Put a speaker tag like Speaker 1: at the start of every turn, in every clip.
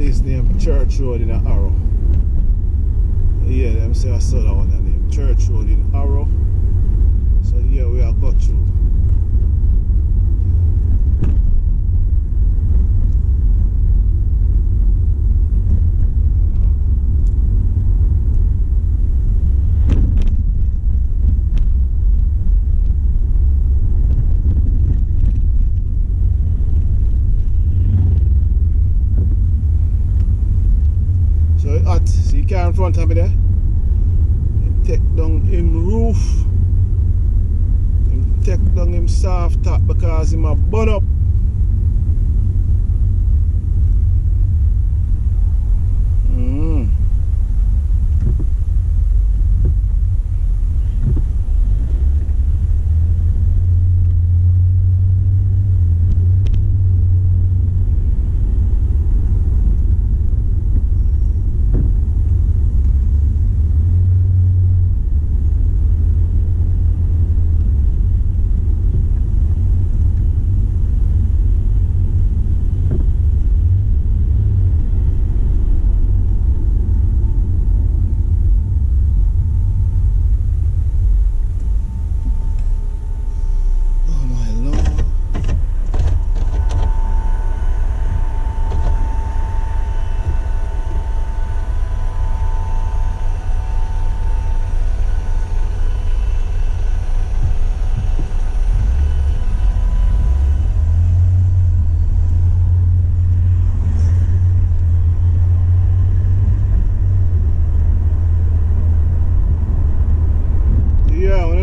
Speaker 1: place named Church Road in Harrow. Yeah, them say I saw that one name. Church Road in Harrow. So yeah, we are got through. So it's hot. See car in front of me there? Him take down him roof. Him take down him soft top because him a burn up.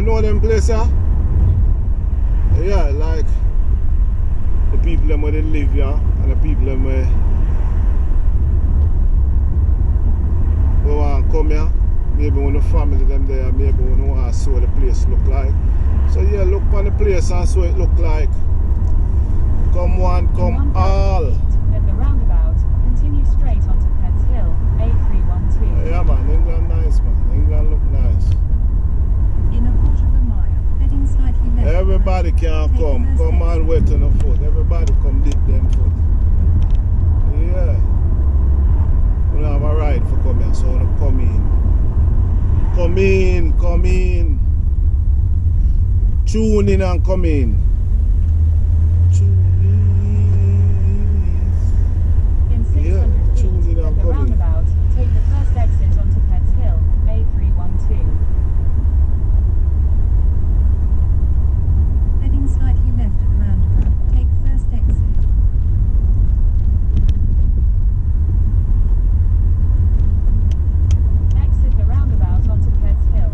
Speaker 1: Know them place, yeah, like the people them where they live here, and the people them where want to come here. Maybe when the family them there, maybe when they want to see what the place look like. So yeah, look on the place and see what it look like. Come one, come all.
Speaker 2: At the roundabout, continue straight onto Pets Hill, A312.
Speaker 1: Yeah man, England nice man. England look nice.
Speaker 2: In a quarter of a mile, heading slightly left.
Speaker 1: Everybody can come and wet on the foot. Everybody come dip them foot. Yeah. We don't have a ride for coming, so we come in. Come in, come in. Tune in and come in. Tune
Speaker 2: in. In 600 feet, at the roundabout, take the first exit onto Pets Hill, A312. Slightly left at roundabout. Take first exit. Exit the roundabout onto Pets Hill.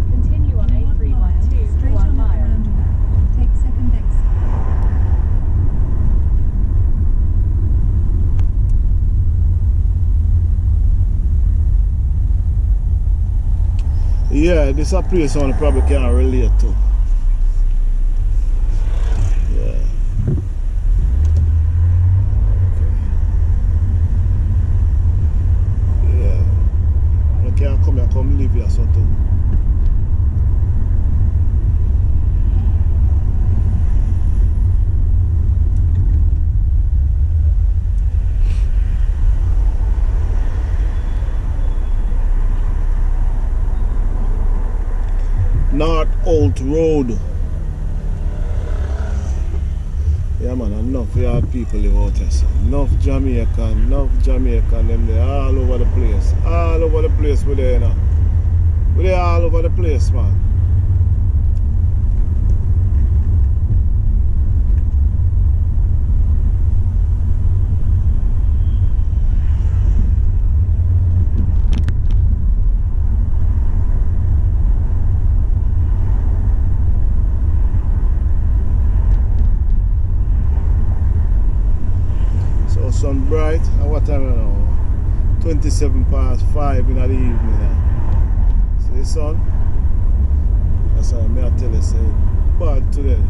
Speaker 2: Continue on A312 for 1 mile. Roundabout. Take second exit.
Speaker 1: Yeah, this is a place one probably can't relate to. Come live here so too. North Old Road. Yeah man, enough yard people live out here. So. Enough Jamaican, them they all over the place. All over the place we there now. We there all over the place, man. So sun bright, and what time now? 27 past 5 in the evening now. See the sun? That's why I tell you, say, bad today.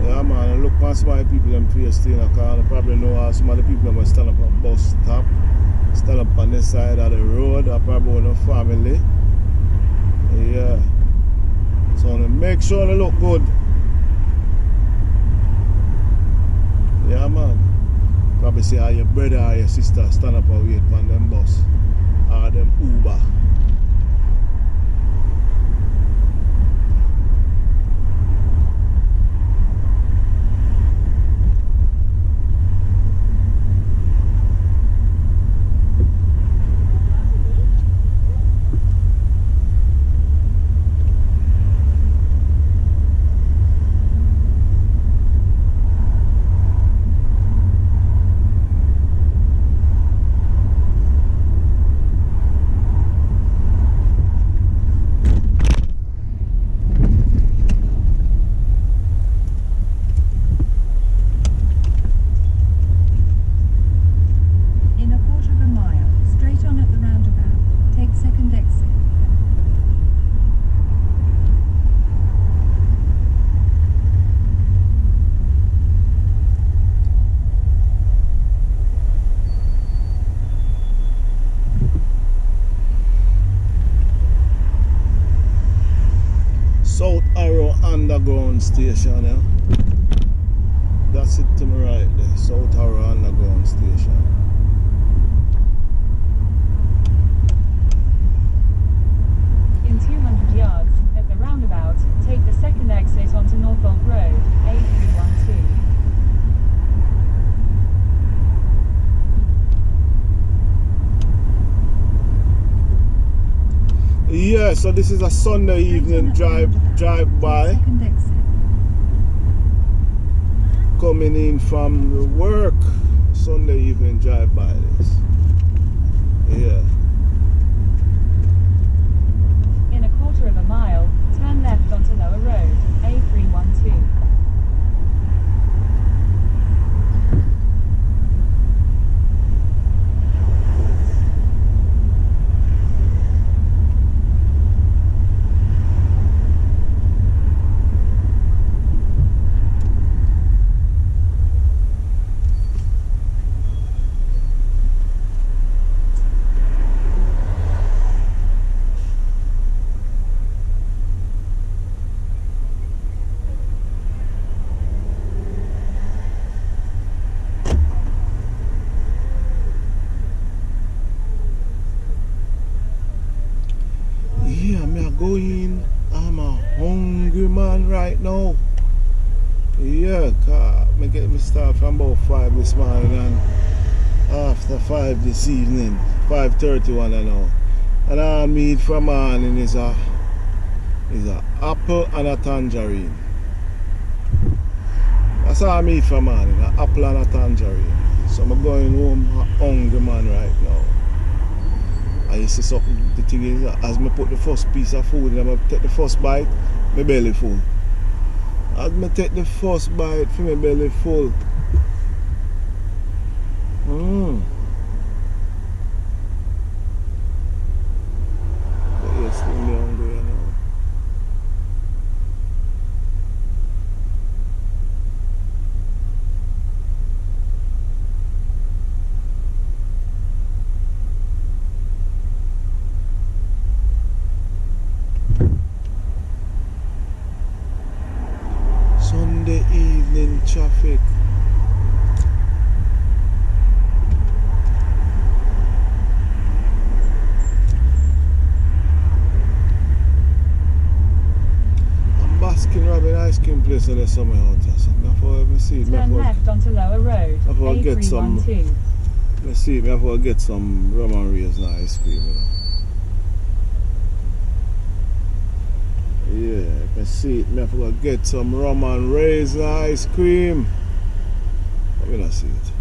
Speaker 1: Yeah man, look past my people them face thing, because you probably know how some of the people that stand up at bus stop, stand up on the side of the road, are probably with no family. Yeah. So make sure they look good. Yeah, man. Probably see how your brother or your sister stand up and wait on them bus or them Uber. South Harrow Underground Station, yeah. That's it to my right there. South Harrow Underground Station.
Speaker 2: In 200 yards, at the roundabout, take the second exit onto Norfolk Road, A312.
Speaker 1: Yeah, so this is a Sunday evening drive by. Coming in from work. Sunday evening drive by this. Yeah.
Speaker 2: In a quarter of a mile, turn left onto Lower Road, A312.
Speaker 1: Going, I'm a hungry man right now. Yeah, cause I get me start from about 5 this morning and after 5 this evening, 5:31 I know. And I meet for morning is a apple and a tangerine. That's all I meet for morning, an apple and a tangerine. So I'm going home a hungry man right now. I see something, the thing is, as I put the first piece of food and I take the first bite, my belly full. As I take the first bite, for my belly full. But yes, still me hungry, you know. Sunday evening traffic. I'm Baskin Robbins ice cream place in the summer out here. So I see it.
Speaker 2: Turn left onto Lower Road, A312.
Speaker 1: I see it. I have to get some rum and raisin ice cream. You know. Yeah, I can see it. I have to get some rum and raisin ice cream. I will not see it.